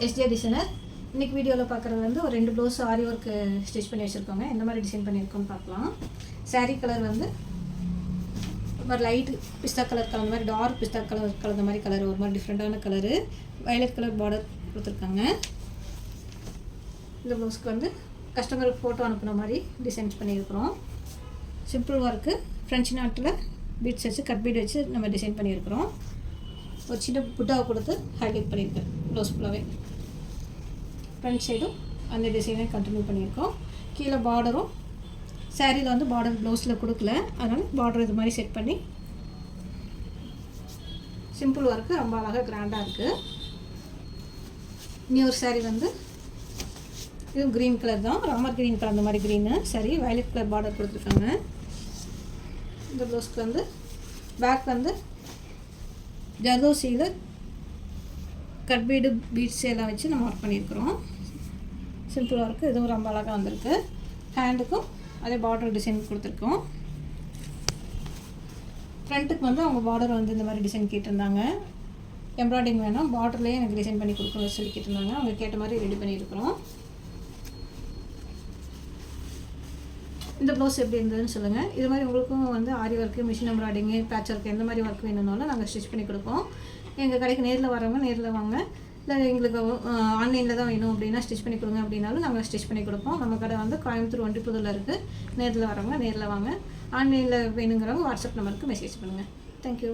SJ designer. இன்றைக்கி வீடியோவில் பார்க்குறது வந்து ஒரு 2 ப்ளவுஸ் ஆரி ஒர்க்கு ஸ்டிச் பண்ணி வச்சுருக்கோங்க. எந்த மாதிரி டிசைன் பண்ணியிருக்கோம்னு பார்க்கலாம். சாரீ கலர் வந்து ஒரு லைட் பிஸ்தா கலர் கலந்த மாதிரி, டார்க் பிஸ்தா கலர் கலந்த மாதிரி கலர், ஒரு மாதிரி டிஃப்ரெண்ட்டான கலரு. வயலட் கலர் பார்டர் கொடுத்துருக்காங்க. இந்த ப்ளவுஸ்க்கு வந்து கஸ்டமருக்கு ஃபோட்டோ அனுப்புன மாதிரி டிசைன்ஸ் பண்ணியிருக்கிறோம். சிம்பிள் ஒர்க்கு, ஃப்ரெஞ்ச் நாட்டில் பீட்ஸ் வச்சு கட் பீட் வச்சு நம்ம டிசைன் பண்ணியிருக்கிறோம். ஒரு சின்ன புட்டாவை கொடுத்து ஹைலைட் பண்ணியிருக்கேன் ப்ளவுஸ் ஃபுல்லாகவே. ஃப்ரண்ட் சைடும் அந்த டிசைனை கண்டினியூ பண்ணியிருக்கோம். கீழே பார்டரும் சாரியில் வந்து பார்டர் ப்ளவுஸில் கொடுக்கல, அதனால் பார்டர் இது மாதிரி செட் பண்ணி சிம்பிள் ஒர்க்கு ரொம்ப அழகாக கிராண்டாக இருக்குது. இன்னொரு சாரீ வந்து இதுவும் க்ரீன் கலர் தான், ராமர் க்ரீன் கலர், அந்த மாதிரி க்ரீனு சரி. வயலட் கலர் பார்டர் கொடுத்துருக்காங்க. இந்த ப்ளவுஸ்க்கு வந்து பேக் வந்து ஜர்தோசியில் கட் பீடு பீட்ஸ் எல்லாம் வச்சு நம்ம ஒர்க் பண்ணியிருக்கிறோம். சிம்பிள் ஒர்க்கு, இதுவும் ரொம்ப அழகாக வந்திருக்கு. ஹேண்டுக்கும் அதே பார்டர் டிசைன் கொடுத்துருக்கோம். ஃப்ரண்ட்டுக்கு வந்து அவங்க பார்டர் வந்து இந்த மாதிரி டிசைன் கேட்டிருந்தாங்க. எம்ப்ராய்டிங் வேணும், பார்டர்லேயே எனக்கு டிசைன் பண்ணி கொடுக்கணும்னு சொல்லி கேட்டிருந்தாங்க. அவங்க கேட்ட மாதிரி ரெடி பண்ணியிருக்கிறோம். இந்த ப்ளவுஸ் எப்படி இருந்ததுன்னு சொல்லுங்கள். இது மாதிரி உங்களுக்கும் வந்து aari work, machine embroidering, patch work எந்த மாதிரி ஒர்க் வேணும்னாலும் நாங்கள் ஸ்டிச் பண்ணி கொடுப்போம். எங்கள் கடைக்கு நேரில் வரவங்க நேரில் வாங்க, இல்லை எங்களுக்கு ஆன்லைனில் தான் வேணும் அப்படின்னா ஸ்டிச் பண்ணி கொடுங்க அப்படின்னாலும் நாங்கள் ஸ்டிச் பண்ணி கொடுப்போம். நம்ம கடை வந்து கோயம்புத்தூர் ஒண்டிப்புதூரில் இருக்குது. நேரில் வரவங்க நேரில் வாங்க. ஆன்லைனில் வேணுங்கிறவங்க வாட்ஸ்அப் நம்பருக்கு மெசேஜ் பண்ணுங்கள். தேங்க்யூ.